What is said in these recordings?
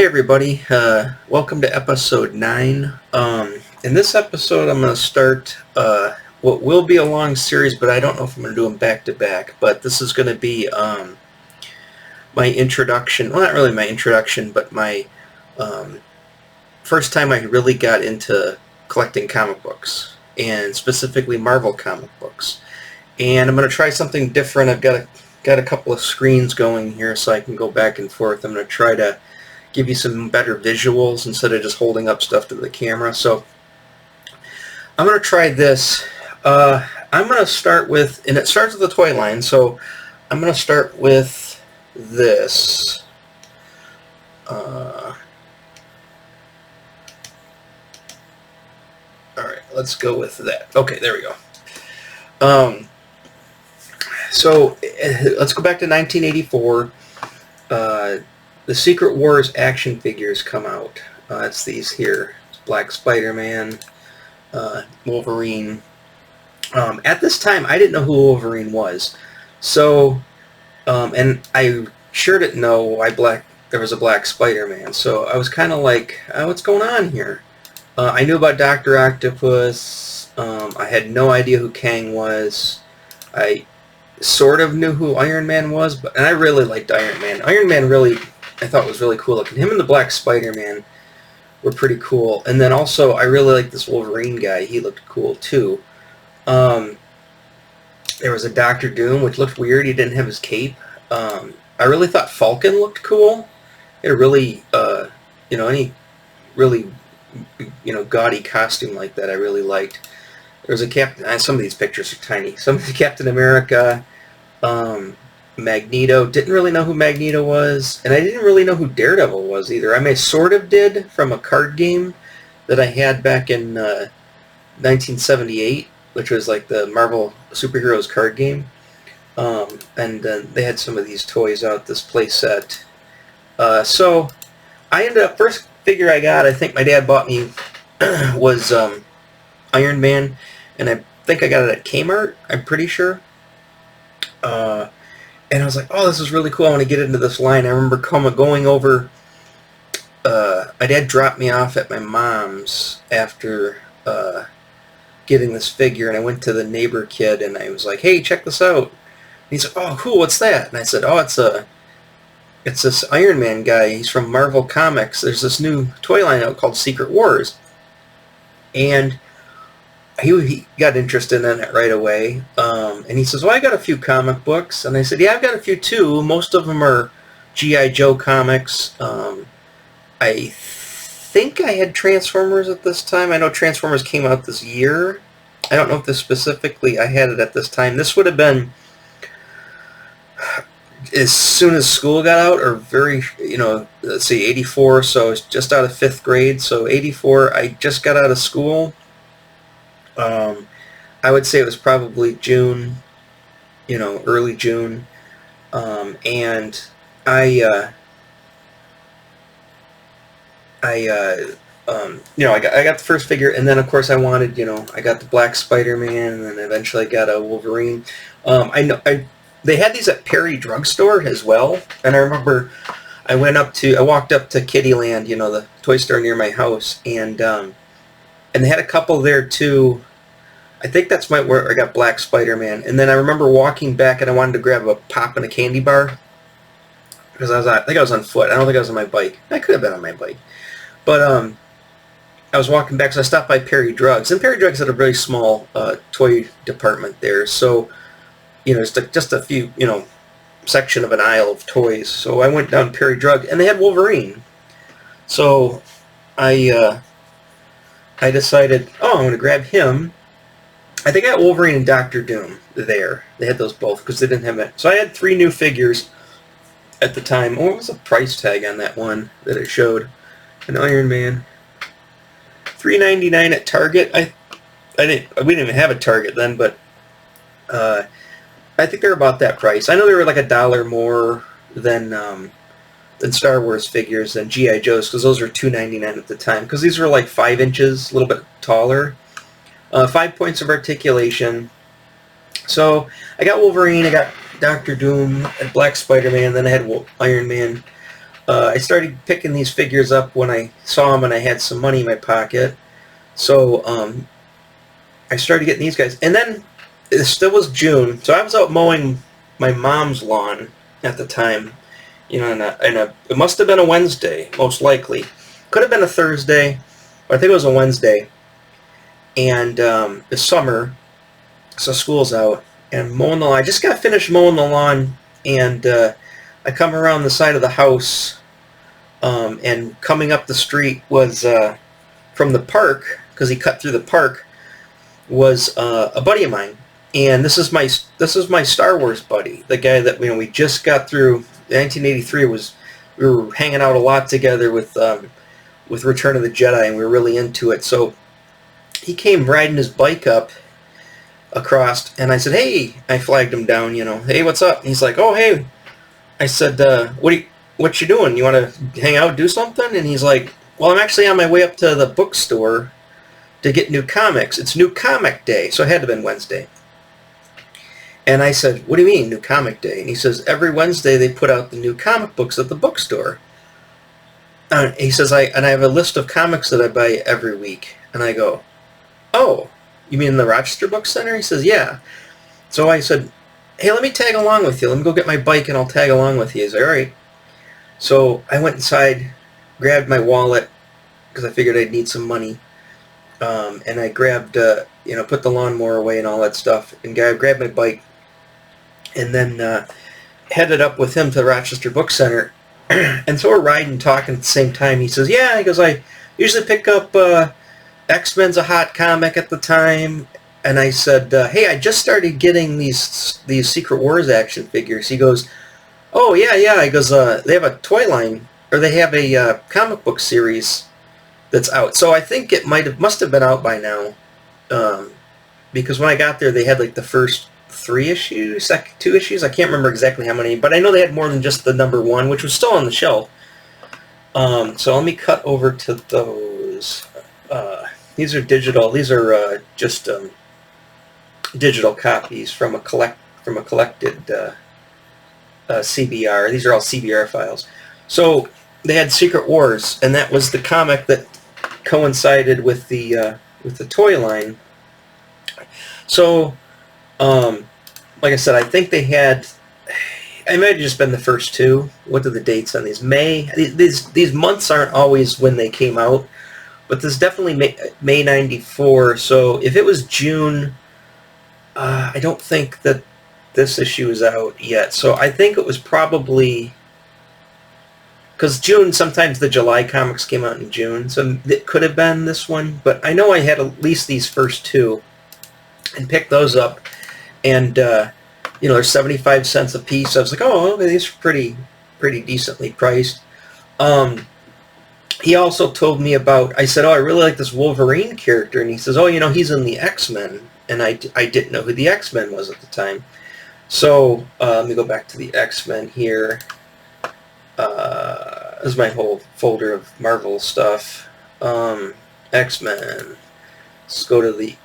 Hey everybody, welcome to episode 9. In this episode I'm going to start what will be a long series, but I don't know if I'm going to do them back to back, but this is going to be my introduction, well not really my introduction, but my first time I really got into collecting comic books, and specifically Marvel comic books. And I'm going to try something different. I've got a couple of screens going here so I can go back and forth. I'm going to try to give you some better visuals instead of just holding up stuff to the camera. So I'm going to try this. I'm going to start with, and it starts with the toy line, so I'm going to start with this. Alright, let's go with that. Okay, there we go. So let's go back to 1984. The Secret Wars action figures come out. It's these here. It's Black Spider-Man, Wolverine. At this time, I didn't know who Wolverine was. So, and I sure didn't know why there was a Black Spider-Man. So I was kind of like, what's going on here? I knew about Dr. Octopus. I had no idea who Kang was. I sort of knew who Iron Man was, and I really liked Iron Man. Iron Man really, I thought was really cool looking. Him and the Black Spider-Man were pretty cool. And then also, I really liked this Wolverine guy. He looked cool too. There was a Doctor Doom, which looked weird. He didn't have his cape. I really thought Falcon looked cool. He had a really, any really, gaudy costume like that I really liked. There was a Captain, some of these pictures are tiny. Some of the Captain America, Magneto. Didn't really know who Magneto was, and I didn't really know who Daredevil was either. I sort of did from a card game that I had back in 1978, which was like the Marvel Superheroes card game. And they had some of these toys out, this play set. So I ended up, first figure I got, I think my dad bought me, was Iron Man, and I think I got it at Kmart, I'm pretty sure. And I was like, oh, this is really cool. I want to get into this line. I remember going over, my dad dropped me off at my mom's after getting this figure, and I went to the neighbor kid, and I was like, hey, check this out. And he's like, oh, cool, what's that? And I said, oh, it's this Iron Man guy. He's from Marvel Comics. There's this new toy line out called Secret Wars. And he got interested in it right away, and he says, well, I got a few comic books. And I said, yeah, I've got a few too. Most of them are G.I. Joe comics. I think I had Transformers at this time. I know Transformers came out this year. I don't know if this specifically, I had it at this time. This would have been as soon as school got out, or very, let's see, 84, so I was just out of 5th grade. So 84, I just got out of school. I would say it was probably June, early June, and I got the first figure, and then of course I wanted, I got the Black Spider-Man, and then eventually I got a Wolverine. They had these at Perry Drugstore as well, and I remember I walked up to Kittyland, the toy store near my house, and they had a couple there too. I think that's where I got Black Spider-Man. And then I remember walking back, and I wanted to grab a pop and a candy bar, because I think I was on foot. I don't think I was on my bike. I could have been on my bike. But I was walking back, so I stopped by Perry Drugs. And Perry Drugs had a very small toy department there. So, just a few, section of an aisle of toys. So I went down Perry Drug, and they had Wolverine. So I decided, oh, I'm going to grab him. I think I got Wolverine and Doctor Doom there. They had those both because they didn't have it. So I had 3 new figures at the time. Oh, what was the price tag on that one that it showed? An Iron Man. $3.99 at Target. We didn't even have a Target then, but I think they're about that price. I know they were like $1 more than Star Wars figures, than G.I. Joe's, because those were $2.99 at the time. Because these were like 5 inches, a little bit taller. 5 points of articulation. So I got Wolverine, I got Doctor Doom, and Black Spider-Man, then I had Iron Man. I started picking these figures up when I saw them and I had some money in my pocket. So I started getting these guys. And then it still was June, so I was out mowing my mom's lawn at the time. You know, it must have been a Wednesday, most likely. Could have been a Thursday, but I think it was a Wednesday. And it's summer, so school's out. And mowing the lawn. I just got finished mowing the lawn, and I come around the side of the house, and coming up the street was from the park, because he cut through the park, was a buddy of mine. And this is my Star Wars buddy, the guy that we just got through. 1983 we were hanging out a lot together with Return of the Jedi, and we were really into it. So he came riding his bike up across, and I said, "Hey," I flagged him down. "Hey, what's up?" And he's like, "Oh, hey." I said, "What you doing? You want to hang out, do something?" And he's like, "Well, I'm actually on my way up to the bookstore to get new comics. It's New Comic Day," so it had to have been Wednesday. And I said, "What do you mean, New Comic Day?" And he says, "Every Wednesday they put out the new comic books at the bookstore." He says, I have a list of comics that I buy every week." And I go, "Oh, you mean the Rochester Book Center?" He says, "Yeah." So I said, "Hey, let me tag along with you. Let me go get my bike and I'll tag along with you." He's like, "All right." So I went inside, grabbed my wallet, because I figured I'd need some money. And I grabbed, put the lawnmower away and all that stuff, and grabbed my bike, and then headed up with him to the Rochester Book Center. And so we're riding, talking at the same time. He says, "Yeah," he goes, "I usually pick up X-Men's a hot comic at the time." And I said, "Hey, I just started getting these Secret Wars action figures." He goes, "Oh, yeah." He goes, "They have a toy line, or they have a comic book series that's out." So I think it must have been out by now, because when I got there, they had like the first 2 issues. I can't remember exactly how many, but I know they had more than just the number 1, which was still on the shelf. So let me cut over to those. These are digital. These are just digital copies from a collected CBR. These are all CBR files. So they had Secret Wars, and that was the comic that coincided with the toy line. So, like I said, I think they had. It might have just been the first 2. What are the dates on these? May. These months aren't always when they came out, but this is definitely May '94. So if it was June, I don't think that this issue is out yet. So I think it was probably, because June, sometimes the July comics came out in June, so it could have been this one. But I know I had at least these first 2 and picked those up, and they're 75 cents a piece. I was like, "Oh, okay, these are pretty decently priced." He also told me about. I said, "Oh, I really like this Wolverine character," and he says, "Oh, he's in the X-Men," and I didn't know who the X-Men was at the time. So let me go back to the X-Men here. This is my whole folder of Marvel stuff. X-Men. Let's go to the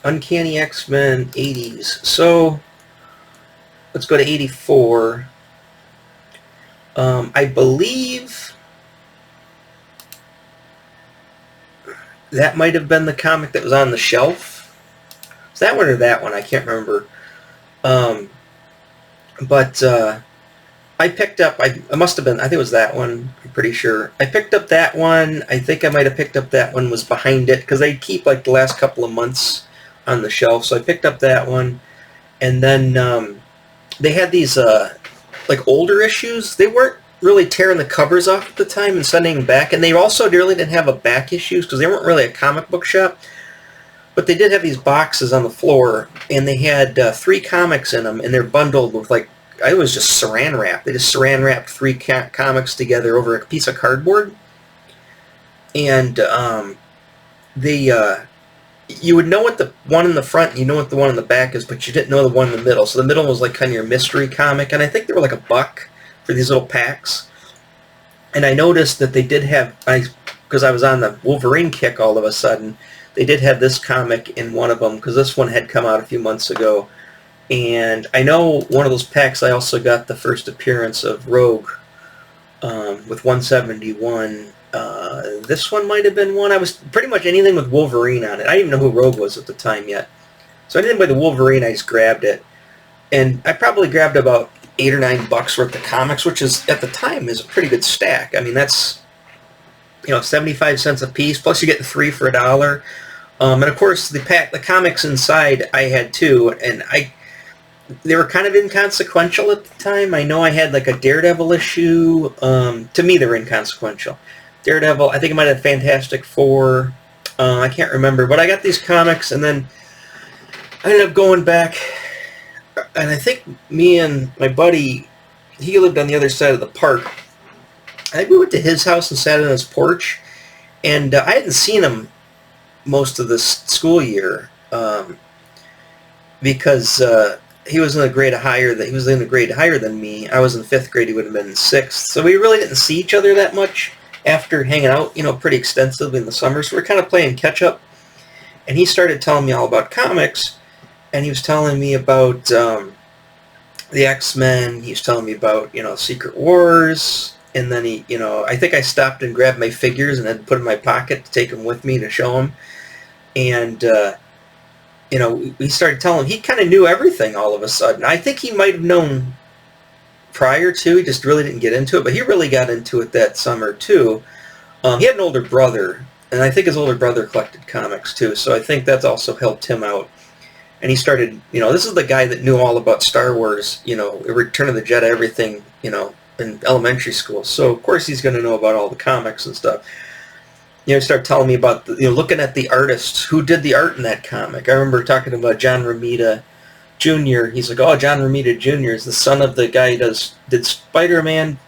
Uncanny X-Men 80s. So let's go to 84. I believe that might have been the comic that was on the shelf. Is that one or that one? I can't remember. But I picked up, it must have been, I think it was that one, I'm pretty sure. I picked up that one. I think I might have picked up that one was behind it, because they keep like the last couple of months on the shelf. So I picked up that one. And then they had these like older issues. They weren't really tearing the covers off at the time and sending them back. And they also really didn't have a back issues, because they weren't really a comic book shop. But they did have these boxes on the floor, and they had 3 comics in them, and they're bundled with like, it was just saran wrap. They just saran wrapped 3 comics together over a piece of cardboard. And you would know what the one in the front, you know what the one in the back is, but you didn't know the one in the middle. So the middle was like kind of your mystery comic, and I think they were like $1 for these little packs. And I noticed that they did have, because I was on the Wolverine kick all of a sudden, they did have this comic in one of them, because this one had come out a few months ago. And I know one of those packs I also got the first appearance of Rogue with 171. This one might have been one. I was pretty much anything with Wolverine on it. I didn't even know who Rogue was at the time yet. So anything by the Wolverine, I just grabbed it. And I probably grabbed about $8 or $9 worth of comics, which is, at the time, is a pretty good stack. I mean, that's, 75 cents a piece, plus you get 3 for $1. And of course, the comics inside I had too, and they were kind of inconsequential at the time. I know I had like a Daredevil issue. To me, they were inconsequential. Daredevil, I think I might have Fantastic Four. I can't remember, but I got these comics, and then I ended up going back, and I think me and my buddy, he lived on the other side of the park. I think we went to his house and sat on his porch, and I hadn't seen him most of this school year because he was in a grade higher than me. I was in 5th grade. He would have been in 6th. So we really didn't see each other that much after hanging out, pretty extensively in the summer. So we're kind of playing catch up. And he started telling me all about comics, and he was telling me about the X-Men. He was telling me about Secret Wars. And then I think I stopped and grabbed my figures and then put them in my pocket to take them with me to show him. And we started telling him, he kind of knew everything all of a sudden. I think he might have known prior to, he just really didn't get into it, but he really got into it that summer too. He had an older brother, and I think his older brother collected comics too, so I think that's also helped him out. And he started, this is the guy that knew all about Star Wars, Return of the Jedi, everything, in elementary school. So of course he's going to know about all the comics and stuff. He started telling me about looking at the artists who did the art in that comic. I remember talking about John Romita Jr. He's like, oh, John Romita Jr. is the son of the guy who did Spider-Man.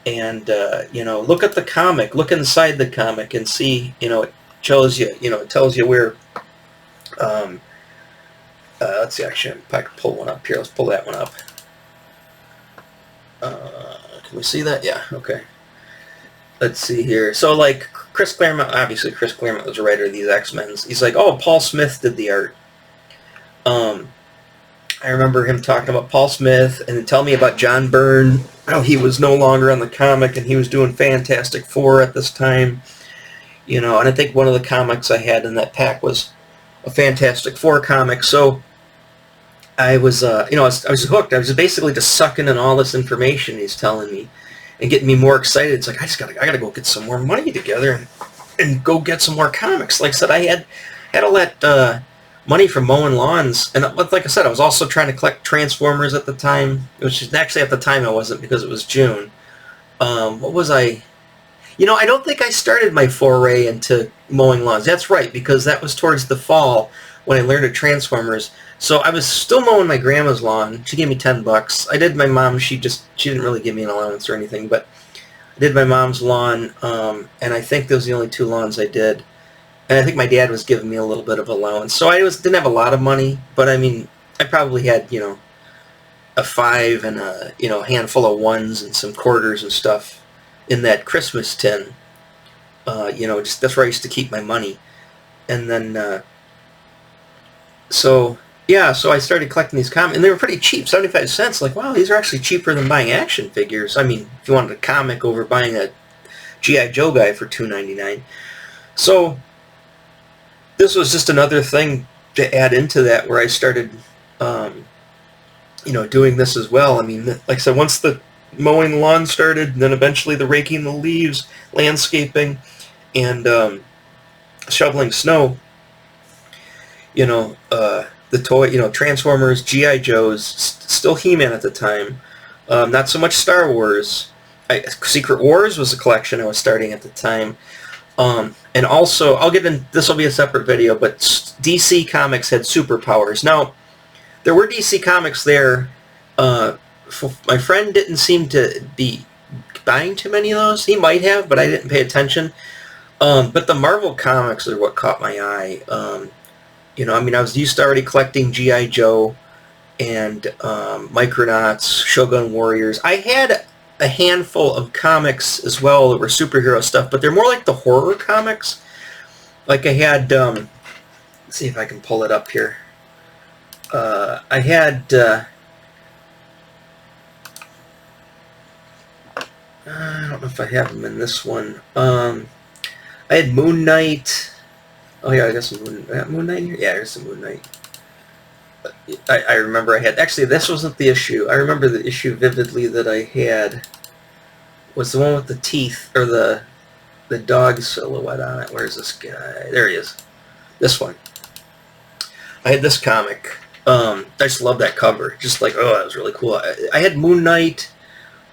And look at the comic, look inside the comic, and see, it shows you, it tells you where. Let's see, actually, if I can pull one up here. Let's pull that one up. Can we see that? Yeah, okay. Let's see here. So, like, Chris Claremont, obviously Chris Claremont was a writer of these X-Men's. He's like, oh, Paul Smith did the art. I remember him talking about Paul Smith and telling me about John Byrne, how he was no longer on the comic and he was doing Fantastic Four at this time. And I think one of the comics I had in that pack was a Fantastic Four comic. So I was, I was hooked. I was basically just sucking in all this information he's telling me and getting me more excited. It's like, I gotta go get some more money together and go get some more comics. Like I said, I had all that money from mowing lawns, and like I said, I was also trying to collect Transformers at the time. Which is actually at the time I wasn't, because it was June. What was I? I don't think I started my foray into mowing lawns. That's right, because that was towards the fall when I learned of Transformers. So I was still mowing my grandma's lawn. She gave me $10. I did my mom. She didn't really give me an allowance or anything, but I did my mom's lawn, and I think those were the only 2 lawns I did. And I think my dad was giving me a little bit of allowance. So I didn't have a lot of money, but I mean, I probably had, a 5 and a, handful of 1s and some quarters and stuff in that Christmas tin. Just that's where I used to keep my money. And then, so I started collecting these comics, and they were pretty cheap, 75 cents. Like, wow, these are actually cheaper than buying action figures. I mean, if you wanted a comic over buying a G.I. Joe guy for $2.99. So this was just another thing to add into that, where I started, doing this as well. I mean, like I said, once the mowing the lawn started, and then eventually the raking the leaves, landscaping, and shoveling snow, the toy, Transformers, G.I. Joes, still He-Man at the time, not so much Star Wars. Secret Wars was a collection I was starting at the time. And also, this will be a separate video, but DC Comics had superpowers. Now, there were DC Comics there. My friend didn't seem to be buying too many of those. He might have, but I didn't pay attention. But the Marvel comics are what caught my eye. I was used to already collecting G.I. Joe and Micronauts, Shogun Warriors. I had a handful of comics as well that were superhero stuff, but they're more like the horror comics. Like I had, let's see if I can pull it up here. I had, I don't know if I have them in this one. I had Moon Knight. Oh yeah, I got some Moon Knight here. Yeah, there's some Moon Knight. I remember I had, actually this wasn't the issue. I remember the issue vividly that I had was the one with the teeth, or the dog silhouette on it. Where's this guy? There he is. This one. I had this comic. I just love that cover. Just like, oh, that was really cool. I had Moon Knight.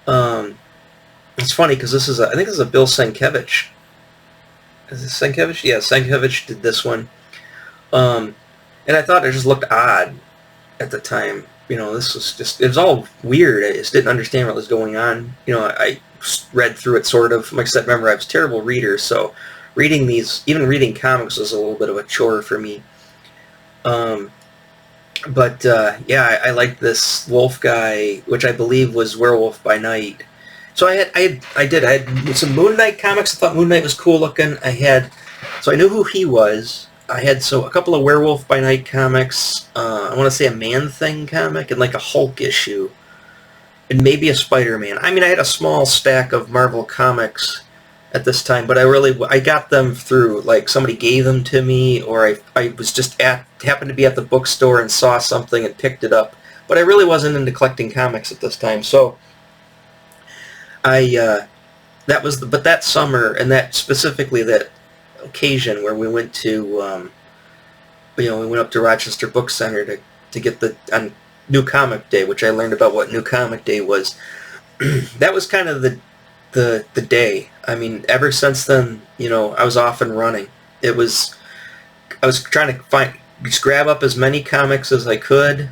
It's funny because this is I think this is a Bill Sienkiewicz. Is it Sienkiewicz? Yeah, Sienkiewicz did this one. And I thought it just looked odd at the time. You know, this was just, it was all weird. I just didn't understand what was going on. You know, I read through it sort of. Like I said, remember, I was a terrible reader, so reading these, even reading comics was a little bit of a chore for me. Yeah, I liked this wolf guy, which I believe was Werewolf by Night. So I had some Moon Knight comics. I thought Moon Knight was cool looking. So I knew who he was. I had a couple of Werewolf by Night comics. I want to say a Man-Thing comic and like a Hulk issue, and maybe a Spider-Man. I mean, I had a small stack of Marvel comics at this time, but I got them through, like, somebody gave them to me, or I was just happened to be at the bookstore and saw something and picked it up. But I really wasn't into collecting comics at this time, so but that summer, and that specifically that occasion where we went to we went up to Rochester Book Center to get on New Comic Day, which I learned about what New Comic Day was. That was kind of the day. I mean, ever since then, I was off and running. I was trying to just grab up as many comics as I could.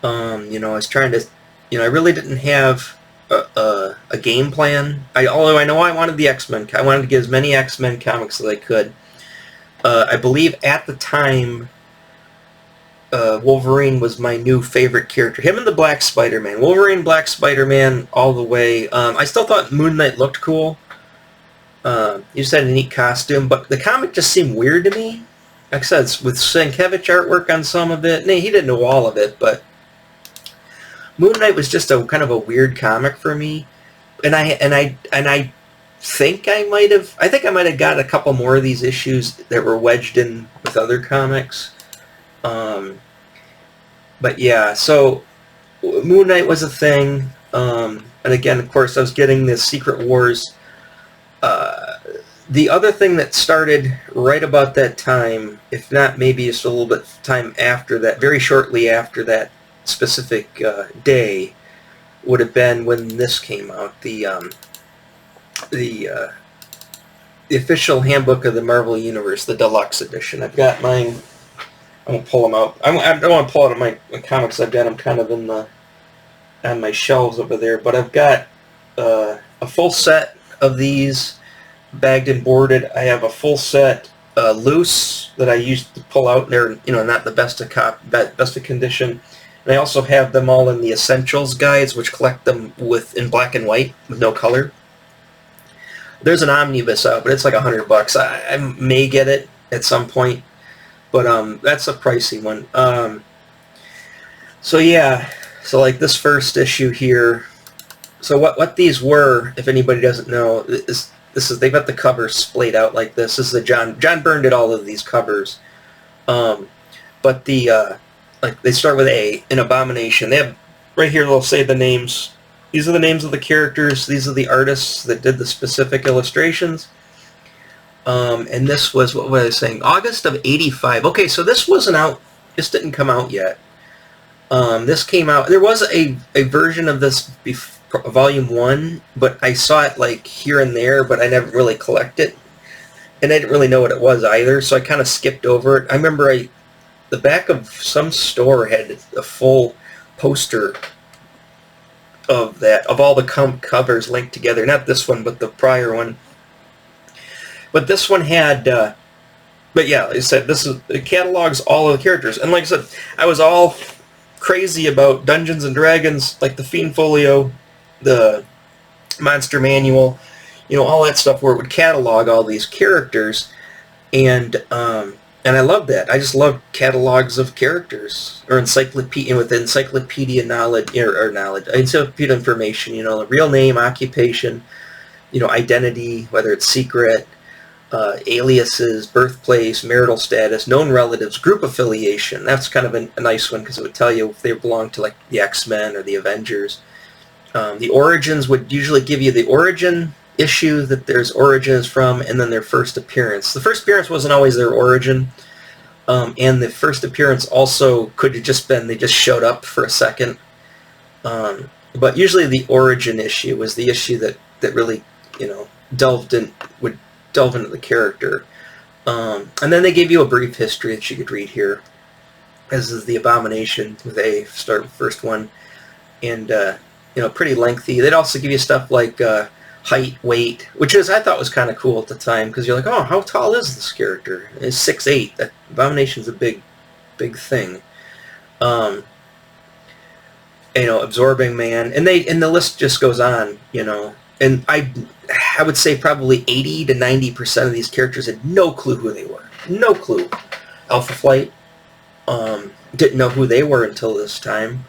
I was trying to, I really didn't have a game plan. Although I know I wanted the X-Men. I wanted to get as many X-Men comics as I could. I believe at the time, Wolverine was my new favorite character. Him and the Black Spider-Man. Wolverine, Black Spider-Man, all the way. I still thought Moon Knight looked cool. He just had a neat costume, but the comic just seemed weird to me. Like I said, with Sienkiewicz artwork on some of it. He didn't know all of it, but Moon Knight was just a kind of a weird comic for me. And I think I might have got a couple more of these issues that were wedged in with other comics. But yeah, so Moon Knight was a thing. And again, of course, I was getting the Secret Wars. The other thing that started right about that time, if not maybe just a little bit time after that, very shortly after that specific day, would have been when this came out, the official handbook of the Marvel Universe, the deluxe edition. I've got mine. I'm gonna pull them out. I don't want to pull out of my comics. I've got them kind of on my shelves over there. But I've got a full set of these, bagged and boarded. I have a full set loose that I used to pull out. They're not the best of condition. And I also have them all in the Essentials guides, which collect them in black and white with no color. There's an omnibus out, but it's like $100. I may get it at some point, but that's a pricey one. So yeah, so like this first issue here. So what these were, if anybody doesn't know, is they've got the covers splayed out like this. This is the John Byrne did all of these covers, but like they start with an Abomination. They have right here. They'll say the names. These are the names of the characters. These are the artists that did the specific illustrations. And this was, what was I saying? August of '85. Okay, so this wasn't out. This didn't come out yet. This came out. There was a version of this Volume 1, but I saw it like here and there, but I never really collected it. And I didn't really know what it was either, so I kind of skipped over it. I remember the back of some store had a full poster of all the covers linked together. Not this one, but the prior one. But this one had, but yeah, like I said, it catalogs all of the characters. And like I said, I was all crazy about Dungeons and Dragons, like the Fiend Folio, the Monster Manual, all that stuff where it would catalog all these characters. And I love that. I just love catalogs of characters, or encyclopedia knowledge, or knowledge, encyclopedia information. The real name, occupation, identity, whether it's secret, aliases, birthplace, marital status, known relatives, group affiliation. That's kind of a nice one because it would tell you if they belong to like the X-Men or the Avengers. The origins would usually give you the origin issue that there's origins from, and then their first appearance. The first appearance wasn't always their origin, and the first appearance also could have just been they just showed up for a second. But usually the origin issue was the issue that really would delve into the character. And then they gave you a brief history that you could read here. This is the Abomination with A, start with the first one, and pretty lengthy. They'd also give you stuff like height, weight, which I thought was kind of cool at the time, because you're like, oh, how tall is this character? It's 6'8". That Abomination's a big thing. Absorbing Man, and the list just goes on, and I would say probably 80 to 90% of these characters had no clue who they were. No clue. Alpha Flight, didn't know who they were until this time.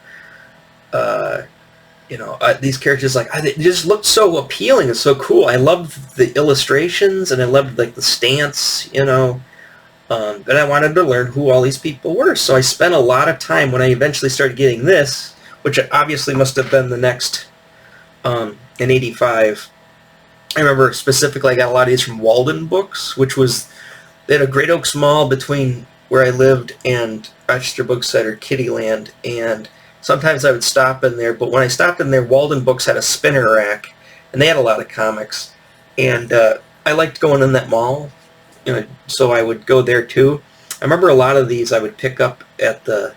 These characters, they just looked so appealing and so cool. I loved the illustrations, and I loved the stance, but I wanted to learn who all these people were. So I spent a lot of time when I eventually started getting this, which obviously must have been the next, in 85. I remember specifically I got a lot of these from Walden Books, they had a Great Oaks Mall between where I lived and Rochester Book Center, Kittyland, and sometimes I would stop in there, but when I stopped in there, Walden Books had a spinner rack, and they had a lot of comics, and I liked going in that mall, so I would go there too. I remember a lot of these I would pick up at the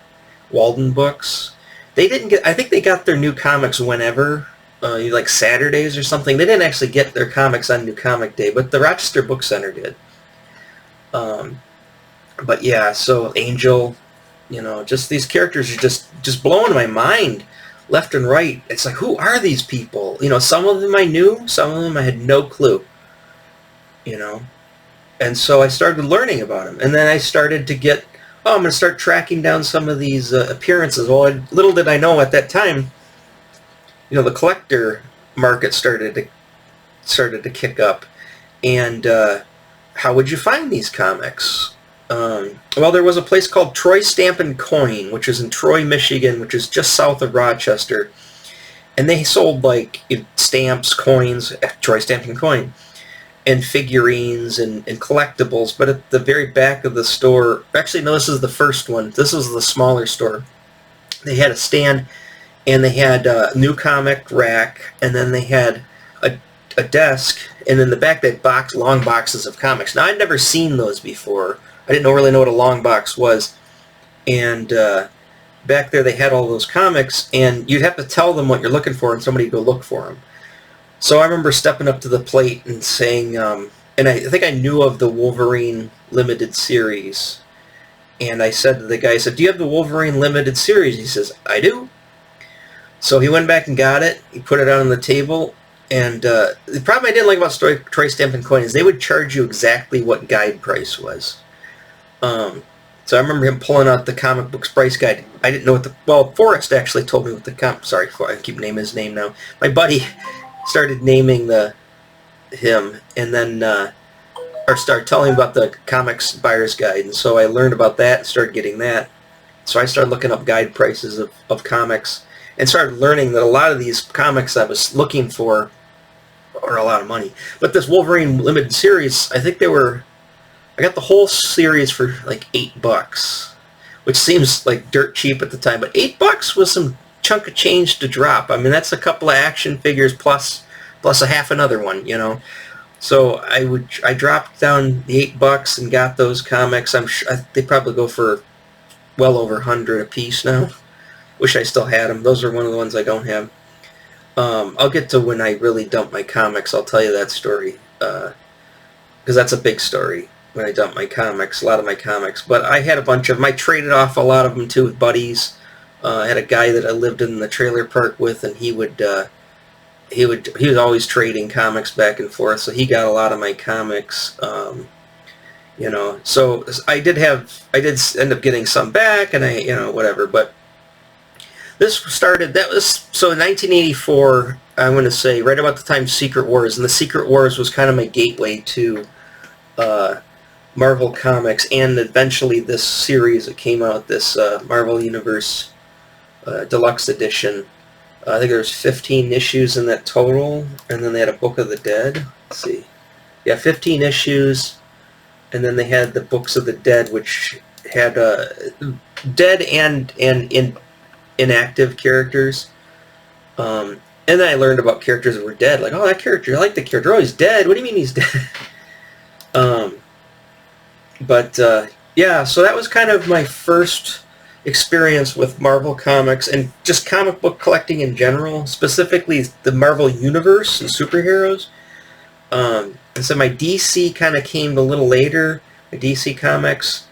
Walden Books. I think they got their new comics whenever, like Saturdays or something. They didn't actually get their comics on New Comic Day, but the Rochester Book Center did. But yeah, so Angel, just these characters are just blowing my mind left and right. It's like, who are these people? Some of them I knew, some of them I had no clue. And so I started learning about them, and then I started to get, I'm going to start tracking down some of these appearances. Well, little did I know at that time, the collector market started to kick up, and how would you find these comics? Well, there was a place called Troy Stamp and Coin, which is in Troy, Michigan, which is just south of Rochester, and they sold stamps, coins, Troy Stamp and Coin, and figurines and collectibles. But at the very back of the store, actually no, this is the first one. This was the smaller store. They had a stand, and they had a new comic rack, and then they had a desk, and in the back they had long boxes of comics. Now, I'd never seen those before. I didn't really know what a long box was, and back there they had all those comics, and you'd have to tell them what you're looking for, and somebody would go look for them. So I remember stepping up to the plate and saying, and I think I knew of the Wolverine limited series, and I said to the guy, do you have the Wolverine limited series? He says, I do. So he went back and got it, he put it out on the table, and the problem I didn't like about Troy Stamp and Coin is they would charge you exactly what guide price was. So I remember him pulling out the comic books price guide. I didn't know what Forrest actually told me what I keep naming his name now. My buddy started naming him, and then or started telling about the comics buyer's guide, and so I learned about that and started getting that. So I started looking up guide prices of comics, and started learning that a lot of these comics I was looking for are a lot of money. But this Wolverine limited series, I got the whole series for like $8, which seems like dirt cheap at the time, but $8 was some chunk of change to drop. I mean, that's a couple of action figures plus a half another one, So I dropped down the $8 and got those comics. I'm sure they probably go for well over 100 a piece now. Wish I still had them. Those are one of the ones I don't have. I'll get to when I really dump my comics. I'll tell you that story, because that's a big story. When I dumped my comics, a lot of my comics. But I had a bunch of them. I traded off a lot of them too with buddies. I had a guy that I lived in the trailer park with, and he was always trading comics back and forth. So he got a lot of my comics. So I did end up getting some back, and whatever. But this started. So in 1984, I'm going to say right about the time Secret Wars, and the Secret Wars was kind of my gateway to Marvel Comics, and eventually this series that came out, this Marvel Universe Deluxe Edition. I think there's 15 issues in that total, and then they had a Book of the Dead. Let's see. Yeah, 15 issues, and then they had the Books of the Dead, which had dead and inactive characters. And then I learned about characters that were dead. Like, oh, that character, I like the character. Oh, he's dead. What do you mean he's dead? Yeah, so that was kind of my first experience with Marvel Comics and just comic book collecting in general, specifically the Marvel Universe and superheroes. And so my DC kind of came a little later, my DC Comics,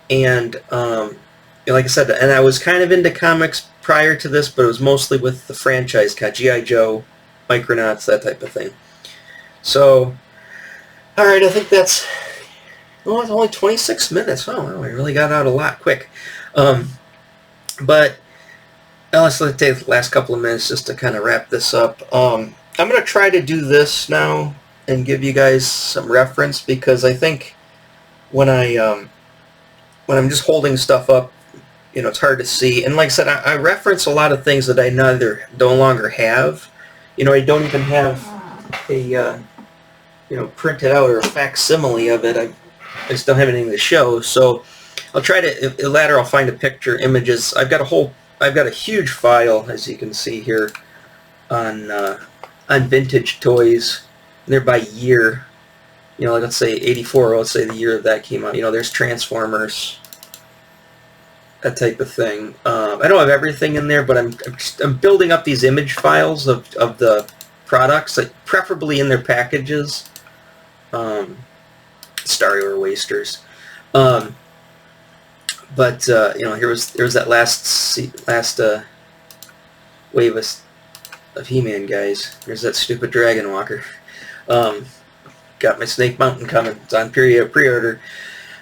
and like I said, and I was kind of into comics prior to this, but it was mostly with the franchise, G.I. Joe, Micronauts, that type of thing. So, alright, I think that's, well, it's only 26 minutes. Oh, well, we really got out a lot quick. But let's take the last couple of minutes just to kind of wrap this up. I'm going to try to do this now and give you guys some reference, because I think when I'm just holding stuff up, you know, it's hard to see. And like I said, I reference a lot of things that I no longer have. You know, I don't even have a printed out or a facsimile of it. I just don't have anything to show. So I'll try to later. I'll find a picture, images. I've got a huge file, as you can see here, on vintage toys. And they're by year. You know, like let's say 84. Let's say the year that came out. You know, there's Transformers, that type of thing. I don't have everything in there, but I'm building up these image files of the products, like preferably in their packages. Star Wasters. You know, there was that last wave of He-Man guys. There's that stupid Dragon Walker. Got my Snake Mountain coming. It's on pre-order.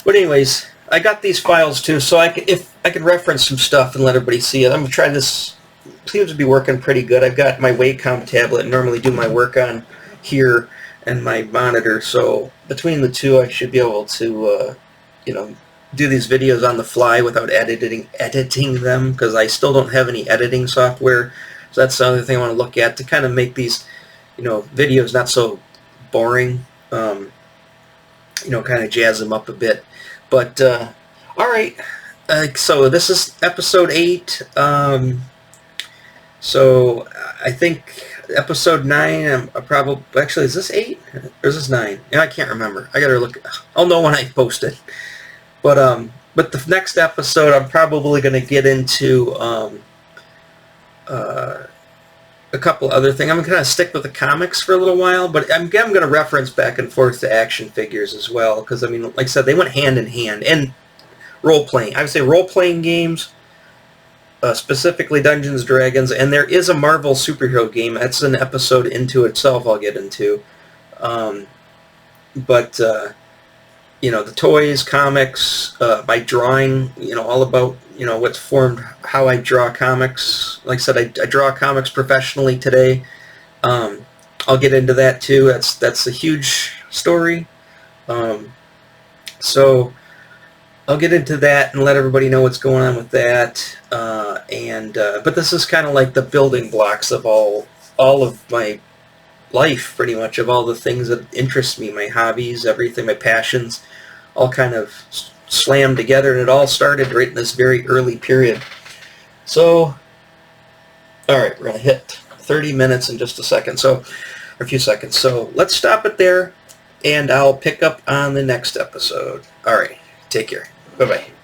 But anyways, I got these files too, so if I could reference some stuff and let everybody see it. I'm gonna try this. Seems to be working pretty good. I've got my Wacom tablet and normally do my work on here and my monitor. So between the two, I should be able to, you know, do these videos on the fly without editing them, because I still don't have any editing software. So that's the other thing I want to look at to kind of make these, you know, videos not so boring. You know, kind of jazz them up a bit. But all right. So this is episode 8. So I think episode 9. I'm probably actually, is this 8 or is this 9? Yeah, I can't remember. I gotta look. I'll know when I post it. But the next episode, I'm probably going to get into a couple other things. I'm going to stick with the comics for a little while, but I'm going to reference back and forth to action figures as well, because I mean, like I said, they went hand in hand. And role-playing. I would say role-playing games, specifically Dungeons & Dragons, and there is a Marvel superhero game. That's an episode into itself I'll get into. You know, the toys, comics, my drawing, you know, all about, you know, what's formed, how I draw comics. Like I said, I draw comics professionally today. I'll get into that too. That's a huge story. So I'll get into that and let everybody know what's going on with that. But this is kind of like the building blocks of all of my life, pretty much, of all the things that interest me, my hobbies, everything, my passions, all kind of slammed together, and it all started right in this very early period. So, all right, we're going to hit 30 minutes in just a second, or a few seconds. So let's stop it there, and I'll pick up on the next episode. All right, take care. Bye-bye.